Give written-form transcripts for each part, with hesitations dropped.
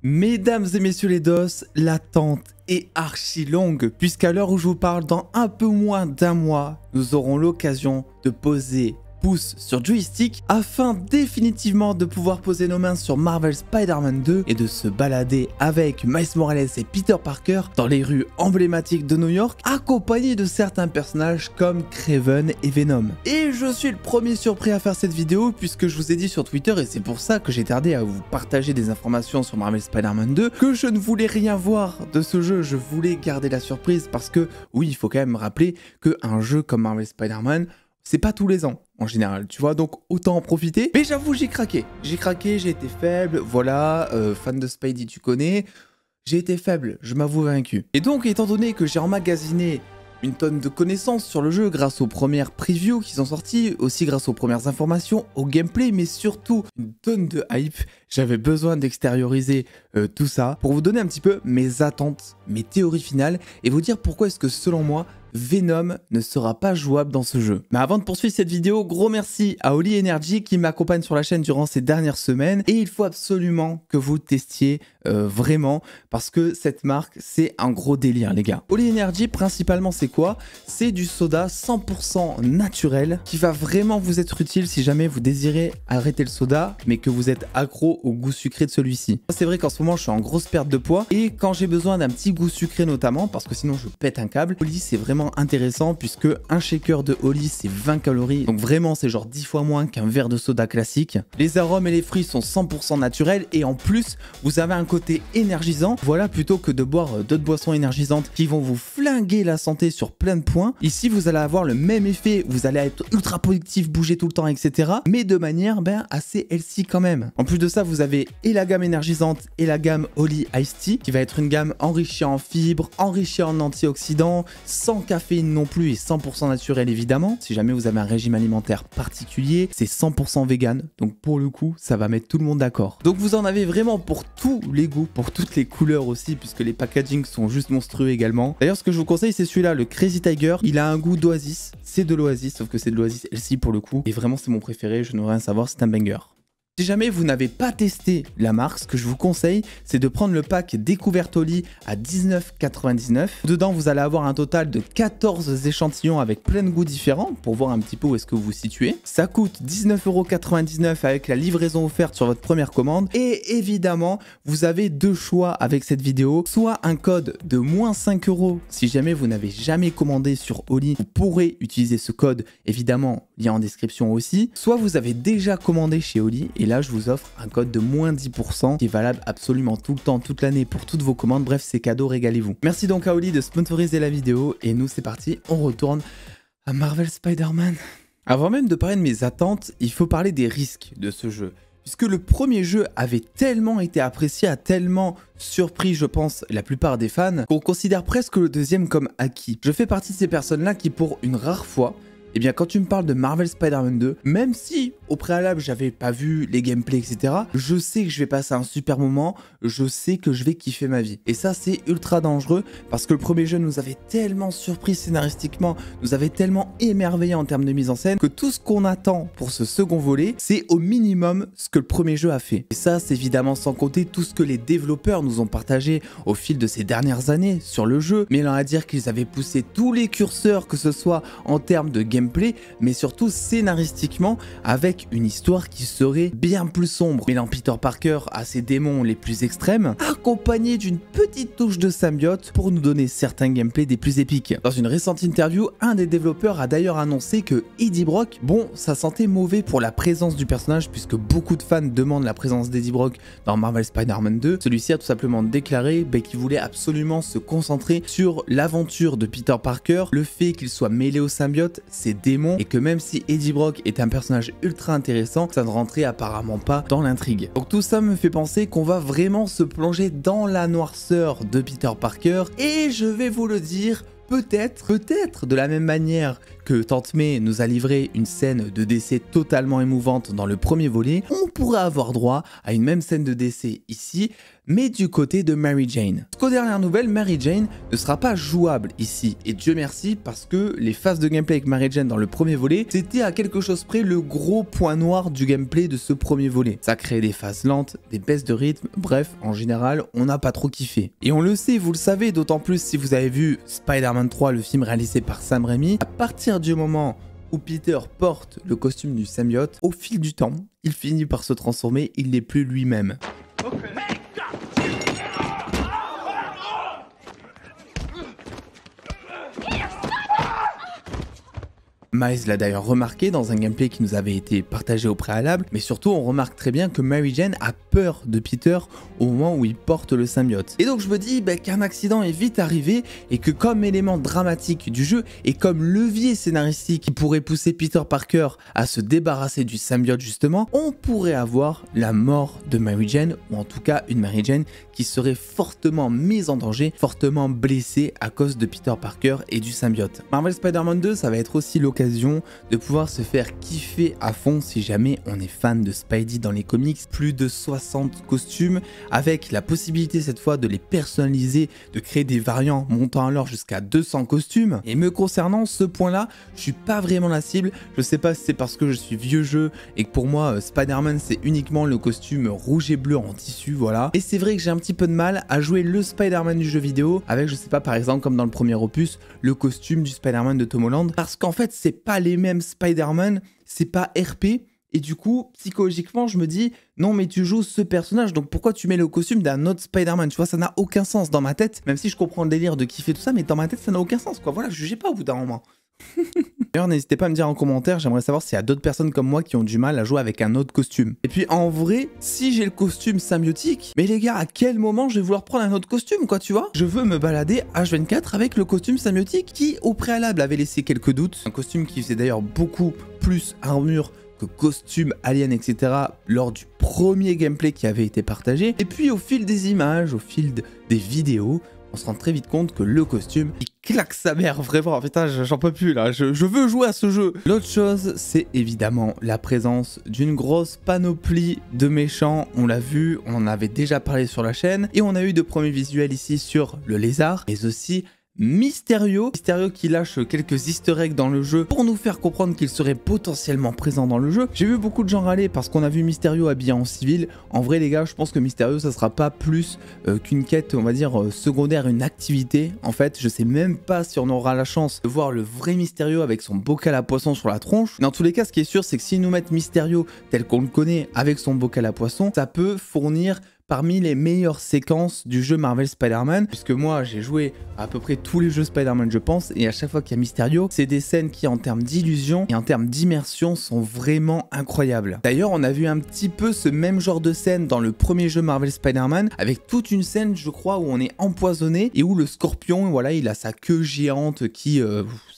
Mesdames et messieurs les DOS, l'attente est archi longue puisqu'à l'heure où je vous parle, dans un peu moins d'un mois, nous aurons l'occasion de poser pouce sur joystick afin définitivement de pouvoir poser nos mains sur Marvel Spider-Man 2 et de se balader avec Miles Morales et Peter Parker dans les rues emblématiques de New York accompagnés de certains personnages comme Kraven et Venom. Et je suis le premier surpris à faire cette vidéo puisque je vous ai dit sur Twitter, et c'est pour ça que j'ai tardé à vous partager des informations sur Marvel Spider-Man 2, que je ne voulais rien voir de ce jeu, je voulais garder la surprise parce que oui, il faut quand même rappeler qu'un jeu comme Marvel Spider-Man, c'est pas tous les ans en général, tu vois, donc autant en profiter. Mais j'avoue, j'ai craqué, j'ai été faible, voilà, fan de Spidey tu connais, j'ai été faible, je m'avoue vaincu. Et donc étant donné que j'ai emmagasiné une tonne de connaissances sur le jeu grâce aux premières previews qui sont sorties, aussi grâce aux premières informations, au gameplay, mais surtout une tonne de hype, j'avais besoin d'extérioriser tout ça pour vous donner un petit peu mes attentes, mes théories finales et vous dire pourquoi est-ce que selon moi, Venom ne sera pas jouable dans ce jeu. Mais avant de poursuivre cette vidéo, gros merci à Holy Energy qui m'accompagne sur la chaîne durant ces dernières semaines et il faut absolument que vous testiez vraiment parce que cette marque c'est un gros délire les gars. Holy Energy principalement c'est quoi? C'est du soda 100% naturel qui va vraiment vous être utile si jamais vous désirez arrêter le soda mais que vous êtes accro au goût sucré de celui-ci. C'est vrai qu'en ce moment je suis en grosse perte de poids et quand j'ai besoin d'un petit goût sucré notamment parce que sinon je pète un câble, Holy c'est vraiment intéressant puisque un shaker de Holy c'est 20 calories donc vraiment c'est genre 10 fois moins qu'un verre de soda classique. Les arômes et les fruits sont 100% naturels et en plus vous avez un côté énergisant, voilà, plutôt que de boire d'autres boissons énergisantes qui vont vous flinguer la santé sur plein de points. Ici vous allez avoir le même effet, vous allez être ultra productif, bouger tout le temps etc, mais de manière assez healthy quand même. En plus de ça vous avez et la gamme énergisante et la gamme Holy Iced Tea qui va être une gamme enrichie en fibres, enrichie en antioxydants, sans caféine non plus et 100% naturel évidemment. Si jamais vous avez un régime alimentaire particulier, c'est 100% vegan, donc pour le coup ça va mettre tout le monde d'accord. Donc vous en avez vraiment pour tous les goûts, pour toutes les couleurs aussi, puisque les packagings sont juste monstrueux également. D'ailleurs ce que je vous conseille c'est celui-là, le Crazy Tiger, il a un goût d'oasis, c'est de l'oasis, sauf que c'est de l'oasis healthy pour le coup, et vraiment c'est mon préféré, je n'aurais rien à savoir, c'est un banger. Si jamais vous n'avez pas testé la marque, ce que je vous conseille, c'est de prendre le pack découverte Holy à 19,99 €. Dedans, vous allez avoir un total de 14 échantillons avec plein de goûts différents pour voir un petit peu où est-ce que vous vous situez. Ça coûte 19,99 € avec la livraison offerte sur votre première commande. Et évidemment, vous avez deux choix avec cette vidéo. Soit un code de moins 5 € si jamais vous n'avez jamais commandé sur Holy. Vous pourrez utiliser ce code, évidemment, lien en description aussi. Soit vous avez déjà commandé chez Holy. Et là, je vous offre un code de moins 10% qui est valable absolument tout le temps, toute l'année pour toutes vos commandes. Bref, c'est cadeau, régalez-vous. Merci donc à Holy de sponsoriser la vidéo. Et nous, c'est parti, on retourne à Marvel Spider-Man. Avant même de parler de mes attentes, il faut parler des risques de ce jeu. Puisque le premier jeu avait tellement été apprécié, a tellement surpris, je pense, la plupart des fans, qu'on considère presque le deuxième comme acquis. Je fais partie de ces personnes-là qui, pour une rare fois, eh bien quand tu me parles de Marvel Spider-Man 2, même si au préalable j'avais pas vu les gameplays etc, je sais que je vais passer un super moment, je sais que je vais kiffer ma vie. Et ça c'est ultra dangereux parce que le premier jeu nous avait tellement surpris scénaristiquement, nous avait tellement émerveillé en termes de mise en scène que tout ce qu'on attend pour ce second volet, c'est au minimum ce que le premier jeu a fait. Et ça c'est évidemment sans compter tout ce que les développeurs nous ont partagé au fil de ces dernières années sur le jeu, mais l'on va dire qu'ils avaient poussé tous les curseurs, que ce soit en termes de gameplay, mais surtout scénaristiquement avec une histoire qui serait bien plus sombre, mêlant Peter Parker à ses démons les plus extrêmes, accompagné d'une petite touche de symbiote pour nous donner certains gameplays des plus épiques. Dans une récente interview, un des développeurs a d'ailleurs annoncé que Eddie Brock, bon, ça sentait mauvais pour la présence du personnage puisque beaucoup de fans demandent la présence d'Eddie Brock dans Marvel Spider-Man 2. Celui-ci a tout simplement déclaré qu'il voulait absolument se concentrer sur l'aventure de Peter Parker, le fait qu'il soit mêlé au symbiote, ses démons, et que même si Eddie Brock est un personnage ultra intéressant, ça ne rentrait apparemment pas dans l'intrigue. Donc tout ça me fait penser qu'on va vraiment se plonger dans la noirceur de Peter Parker, et je vais vous le dire, peut-être de la même manière que Tante May nous a livré une scène de décès totalement émouvante dans le premier volet, on pourrait avoir droit à une même scène de décès ici, mais du côté de Mary Jane. Jusqu'aux dernières nouvelles, Mary Jane ne sera pas jouable ici, et Dieu merci parce que les phases de gameplay avec Mary Jane dans le premier volet, c'était à quelque chose près le gros point noir du gameplay de ce premier volet. Ça crée des phases lentes, des baisses de rythme, bref, en général, on n'a pas trop kiffé. Et on le sait, vous le savez, d'autant plus si vous avez vu Spider-Man 3, le film réalisé par Sam Raimi, à partir du moment où Peter porte le costume du symbiote, au fil du temps, il finit par se transformer, il n'est plus lui-même. Miles l'a d'ailleurs remarqué dans un gameplay qui nous avait été partagé au préalable, mais surtout on remarque très bien que Mary Jane a peur de Peter au moment où il porte le symbiote. Et donc je me dis qu'un accident est vite arrivé et que comme élément dramatique du jeu et comme levier scénaristique qui pourrait pousser Peter Parker à se débarrasser du symbiote justement, on pourrait avoir la mort de Mary Jane, ou en tout cas une Mary Jane qui serait fortement mise en danger, fortement blessée à cause de Peter Parker et du symbiote. Marvel Spider-Man 2, ça va être aussi l'occasion de pouvoir se faire kiffer à fond si jamais on est fan de Spidey dans les comics. Plus de 60 costumes avec la possibilité cette fois de les personnaliser, de créer des variants montant alors jusqu'à 200 costumes. Et me concernant, ce point là, je suis pas vraiment la cible. Je sais pas si c'est parce que je suis vieux jeu et que pour moi Spider-Man c'est uniquement le costume rouge et bleu en tissu, voilà. Et c'est vrai que j'ai un petit peu de mal à jouer le Spider-Man du jeu vidéo avec, je sais pas, par exemple comme dans le premier opus, le costume du Spider-Man de Tom Holland, parce qu'en fait c'est pas les mêmes Spider-Man, c'est pas RP, et du coup, psychologiquement, je me dis, non mais tu joues ce personnage, donc pourquoi tu mets le costume d'un autre Spider-Man? Tu vois, ça n'a aucun sens dans ma tête, même si je comprends le délire de kiffer tout ça, mais dans ma tête, ça n'a aucun sens, quoi. Voilà, jugez pas au bout d'un moment. D'ailleurs, n'hésitez pas à me dire en commentaire, j'aimerais savoir s'il y a d'autres personnes comme moi qui ont du mal à jouer avec un autre costume. Et puis en vrai, si j'ai le costume symbiotique, mais les gars, à quel moment je vais vouloir prendre un autre costume, quoi, tu vois? Je veux me balader H24 avec le costume symbiotique qui, au préalable, avait laissé quelques doutes. Un costume qui faisait d'ailleurs beaucoup plus armure que costume, alien, etc. lors du premier gameplay qui avait été partagé. Et puis au fil des images, au fil des vidéos, on se rend très vite compte que le costume, il claque sa mère, vraiment, putain, j'en peux plus là, je veux jouer à ce jeu. L'autre chose, c'est évidemment la présence d'une grosse panoplie de méchants, on l'a vu, on en avait déjà parlé sur la chaîne, et on a eu de premiers visuels ici sur le lézard, mais aussi Mysterio qui lâche quelques easter eggs dans le jeu pour nous faire comprendre qu'il serait potentiellement présent dans le jeu. J'ai vu beaucoup de gens râler parce qu'on a vu Mysterio habillé en civil. En vrai les gars, je pense que Mysterio ça sera pas plus qu'une quête, on va dire secondaire, une activité. En fait, je sais même pas si on aura la chance de voir le vrai Mysterio avec son bocal à poisson sur la tronche. Dans tous les cas, ce qui est sûr, c'est que s'ils nous mettent Mysterio tel qu'on le connaît avec son bocal à poisson, ça peut fournir parmi les meilleures séquences du jeu Marvel Spider-Man, puisque moi j'ai joué à peu près tous les jeux Spider-Man je pense, et à chaque fois qu'il y a Mysterio, c'est des scènes qui en termes d'illusion et en termes d'immersion sont vraiment incroyables. D'ailleurs on a vu un petit peu ce même genre de scène dans le premier jeu Marvel Spider-Man, avec toute une scène je crois où on est empoisonné et où le scorpion, voilà, il a sa queue géante qui...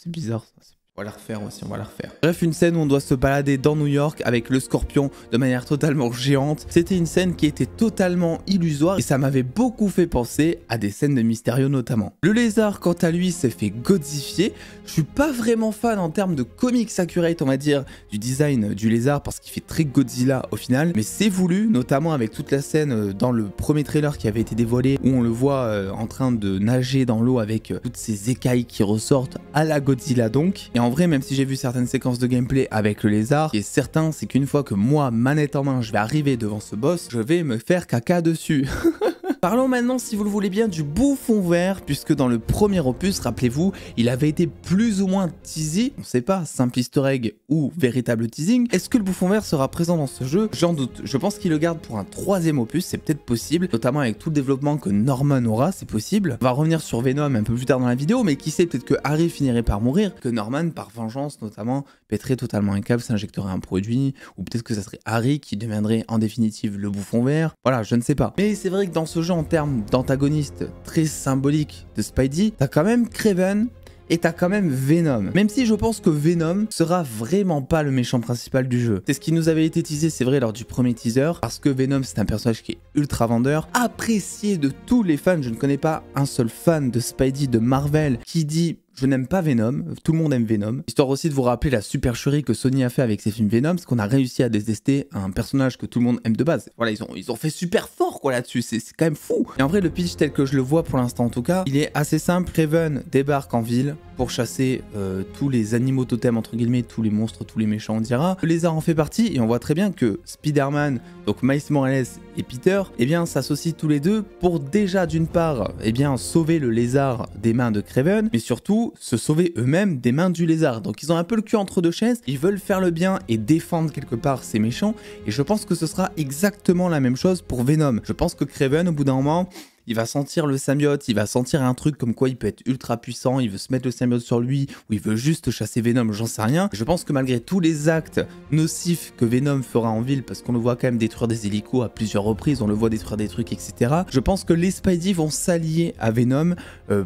c'est bizarre ça. On va la refaire aussi, on va la refaire. Bref, une scène où on doit se balader dans New York avec le scorpion de manière totalement géante. C'était une scène qui était totalement illusoire et ça m'avait beaucoup fait penser à des scènes de Mysterio notamment. Le lézard, quant à lui, s'est fait godifier. Je suis pas vraiment fan en termes de comics accurate, on va dire, du design du lézard parce qu'il fait très Godzilla au final. Mais c'est voulu, notamment avec toute la scène dans le premier trailer qui avait été dévoilé où on le voit en train de nager dans l'eau avec toutes ces écailles qui ressortent à la Godzilla donc. Et en vrai, même si j'ai vu certaines séquences de gameplay avec le lézard, ce qui est certain, c'est qu'une fois que moi, manette en main, je vais arriver devant ce boss, je vais me faire caca dessus. Parlons maintenant, si vous le voulez bien, du bouffon vert, puisque dans le premier opus, rappelez-vous, il avait été plus ou moins teasé, on sait pas, simple easter egg ou véritable teasing. Est-ce que le bouffon vert sera présent dans ce jeu? J'en doute. Je pense qu'il le garde pour un troisième opus, c'est peut-être possible, notamment avec tout le développement que Norman aura, c'est possible. On va revenir sur Venom un peu plus tard dans la vidéo, mais qui sait, peut-être que Harry finirait par mourir, que Norman, par vengeance notamment, pèterait totalement un câble, s'injecterait un produit, ou peut-être que ça serait Harry qui deviendrait en définitive le bouffon vert. Voilà, je ne sais pas. Mais c'est vrai que dans ce jeu, en termes d'antagoniste très symbolique de Spidey, t'as quand même Kraven et t'as quand même Venom. Même si je pense que Venom sera vraiment pas le méchant principal du jeu. C'est ce qui nous avait été teasé, c'est vrai, lors du premier teaser, parce que Venom c'est un personnage qui est ultra vendeur, apprécié de tous les fans. Je ne connais pas un seul fan de Spidey de Marvel qui dit je n'aime pas Venom, tout le monde aime Venom. Histoire aussi de vous rappeler la supercherie que Sony a fait avec ses films Venom, parce qu'on a réussi à détester un personnage que tout le monde aime de base. Voilà, ils ont fait super fort quoi là-dessus, c'est quand même fou. Et en vrai, le pitch tel que je le vois pour l'instant en tout cas, il est assez simple. Kraven débarque en ville pour chasser tous les animaux totems entre guillemets, tous les monstres, tous les méchants on dira. Le lézard en fait partie et on voit très bien que Spider-Man, donc Miles Morales et Peter, eh bien s'associent tous les deux pour déjà d'une part, eh bien sauver le lézard des mains de Kraven, mais surtout se sauver eux-mêmes des mains du lézard. Donc ils ont un peu le cul entre deux chaises, ils veulent faire le bien et défendre quelque part ces méchants, et je pense que ce sera exactement la même chose pour Venom. Je pense que Kraven au bout d'un moment, il va sentir le symbiote, il va sentir un truc comme quoi il peut être ultra puissant, il veut se mettre le symbiote sur lui, ou il veut juste chasser Venom, j'en sais rien. Je pense que malgré tous les actes nocifs que Venom fera en ville, parce qu'on le voit quand même détruire des hélicos à plusieurs reprises, on le voit détruire des trucs, etc. Je pense que les Spidey vont s'allier à Venom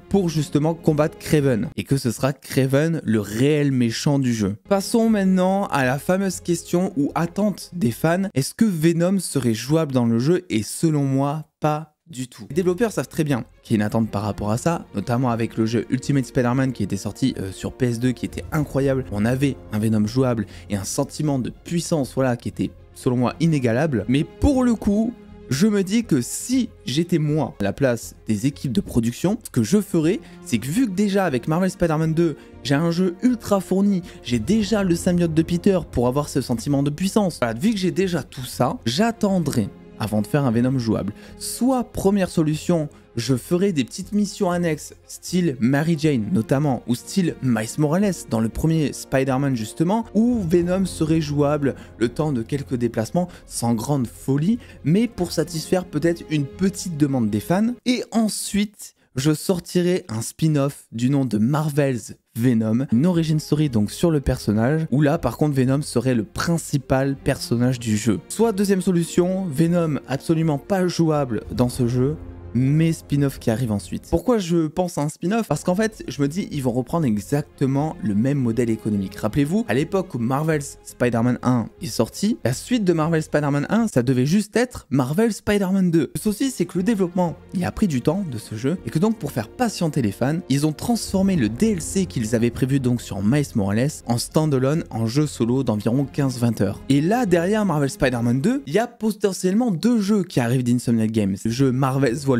pour justement combattre Kraven, et que ce sera Kraven le réel méchant du jeu. Passons maintenant à la fameuse question ou attente des fans, est-ce que Venom serait jouable dans le jeu? Et selon moi, pas du tout. Les développeurs savent très bien qu'il y a une attente par rapport à ça, notamment avec le jeu Ultimate Spider-Man qui était sorti sur PS2, qui était incroyable. On avait un Venom jouable et un sentiment de puissance, voilà, qui était selon moi inégalable. Mais pour le coup, je me dis que si j'étais moi à la place des équipes de production, ce que je ferais, c'est que vu que déjà avec Marvel Spider-Man 2, j'ai un jeu ultra fourni, j'ai déjà le symbiote de Peter pour avoir ce sentiment de puissance. Voilà, vu que j'ai déjà tout ça, j'attendrai avant de faire un Venom jouable. Soit, première solution, je ferai des petites missions annexes, style Mary Jane notamment, ou style Miles Morales dans le premier Spider-Man justement, où Venom serait jouable le temps de quelques déplacements sans grande folie, mais pour satisfaire peut-être une petite demande des fans. Et ensuite, je sortirai un spin-off du nom de Marvel's Venom, une origin story donc sur le personnage, où là par contre Venom serait le principal personnage du jeu. Soit deuxième solution, Venom absolument pas jouable dans ce jeu, mais spin-off qui arrive ensuite. Pourquoi je pense à un spin-off? Parce qu'en fait, je me dis, ils vont reprendre exactement le même modèle économique. Rappelez-vous, à l'époque où Marvel's Spider-Man 1 est sorti, la suite de Marvel Spider-Man 1, ça devait juste être Marvel Spider-Man 2. Le souci, c'est que le développement, il a pris du temps de ce jeu, et que donc pour faire patienter les fans, ils ont transformé le DLC qu'ils avaient prévu donc sur Miles Morales en standalone, en jeu solo d'environ 15-20 heures. Et là, derrière Marvel Spider-Man 2, il y a potentiellement deux jeux qui arrivent d'Insomniac Games. Le jeu Marvel's Wolverine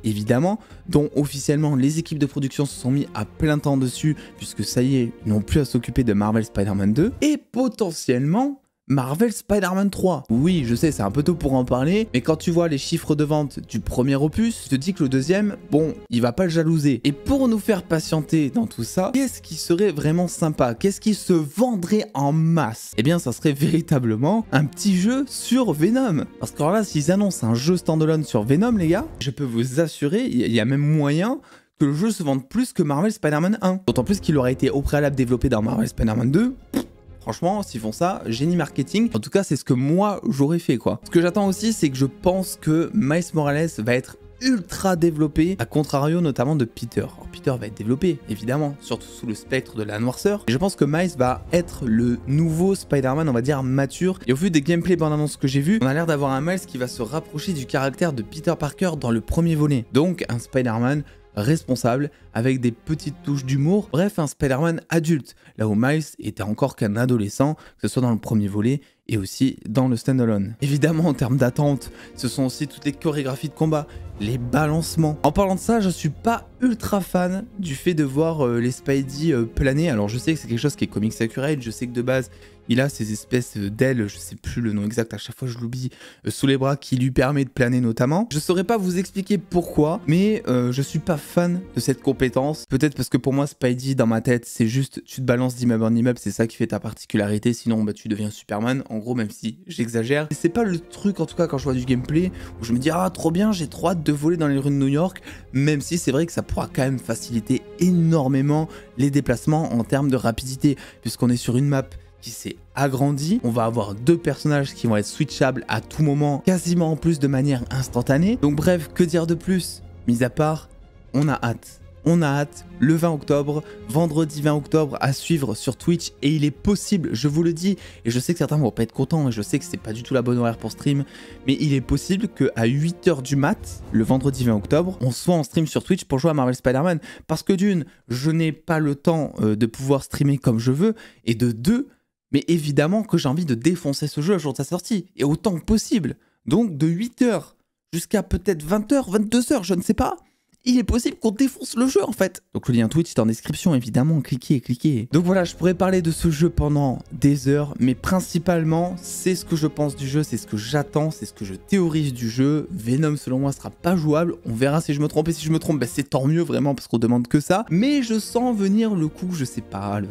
évidemment, dont officiellement les équipes de production se sont mis à plein temps dessus, puisque ça y est, ils n'ont plus à s'occuper de Marvel Spider-Man 2, et potentiellement Marvel Spider-Man 3. Oui, je sais, c'est un peu tôt pour en parler, mais quand tu vois les chiffres de vente du premier opus, tu te dis que le deuxième, bon, il va pas le jalouser. Et pour nous faire patienter dans tout ça, qu'est-ce qui serait vraiment sympa? Qu'est-ce qui se vendrait en masse? Eh bien, ça serait véritablement un petit jeu sur Venom. Parce que alors là, s'ils annoncent un jeu standalone sur Venom, les gars, je peux vous assurer, il y a même moyen que le jeu se vende plus que Marvel Spider-Man 1. D'autant plus qu'il aurait été au préalable développé dans Marvel Spider-Man 2. Franchement, s'ils font ça, génie marketing. En tout cas, c'est ce que moi, j'aurais fait, quoi. Ce que j'attends aussi, c'est que je pense que Miles Morales va être ultra développé, à contrario notamment de Peter. Alors, Peter va être développé, évidemment, surtout sous le spectre de la noirceur. Et je pense que Miles va être le nouveau Spider-Man, on va dire, mature. Et au vu des gameplay bandes annonces que j'ai vu, on a l'air d'avoir un Miles qui va se rapprocher du caractère de Peter Parker dans le premier volet. Donc, un Spider-Man responsable, avec des petites touches d'humour, bref un Spider-Man adulte, là où Miles était encore qu'un adolescent, que ce soit dans le premier volet et aussi dans le standalone. Évidemment en termes d'attente, ce sont aussi toutes les chorégraphies de combat, les balancements. En parlant de ça, je suis pas ultra fan du fait de voir les Spidey planer. Alors je sais que c'est quelque chose qui est comics accurate, je sais que de base il a ces espèces d'ailes, je sais plus le nom exact, à chaque fois je l'oublie, sous les bras qui lui permet de planer notamment. Je saurais pas vous expliquer pourquoi, mais je suis pas fan de cette compétence. Peut-être parce que pour moi Spidey dans ma tête c'est juste tu te balances d'immeuble en immeuble, c'est ça qui fait ta particularité, sinon bah, tu deviens Superman en gros, même si j'exagère. C'est pas le truc en tout cas quand je vois du gameplay où je me dis ah trop bien, j'ai trop hâte de voler dans les rues de New York, même si c'est vrai que ça pourra quand même faciliter énormément les déplacements en termes de rapidité, puisqu'on est sur une map qui s'est agrandi. On va avoir deux personnages qui vont être switchables à tout moment, quasiment en plus de manière instantanée. Donc bref, que dire de plus? Mis à part, on a hâte. on a hâte, le 20 octobre, vendredi 20 octobre à suivre sur Twitch, et il est possible, je vous le dis, et je sais que certains vont pas être contents, et je sais que c'est pas du tout la bonne horaire pour stream, mais il est possible qu'à 8h du mat, le vendredi 20 octobre, on soit en stream sur Twitch pour jouer à Marvel Spider-Man, parce que d'une, je n'ai pas le temps de pouvoir streamer comme je veux, et de deux, mais évidemment que j'ai envie de défoncer ce jeu le jour de sa sortie, et autant que possible. Donc de 8h jusqu'à peut-être 20h, 22h, je ne sais pas, il est possible qu'on défonce le jeu en fait. Donc le lien Twitch est en description évidemment, cliquez. Donc voilà, je pourrais parler de ce jeu pendant des heures, mais principalement c'est ce que je pense du jeu, c'est ce que j'attends, c'est ce que je théorise du jeu. Venom selon moi sera pas jouable, on verra si je me trompe, et si je me trompe, bah, c'est tant mieux vraiment parce qu'on demande que ça. Mais je sens venir le coup, je sais pas,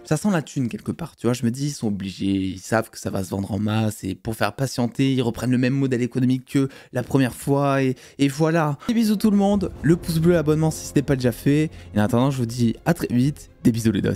ça sent la thune quelque part, tu vois, je me dis, ils sont obligés, ils savent que ça va se vendre en masse, et pour faire patienter, ils reprennent le même modèle économique que la première fois, et voilà. Des bisous tout le monde, le pouce bleu, l'abonnement si ce n'est pas déjà fait, et en attendant, je vous dis à très vite, des bisous les dos.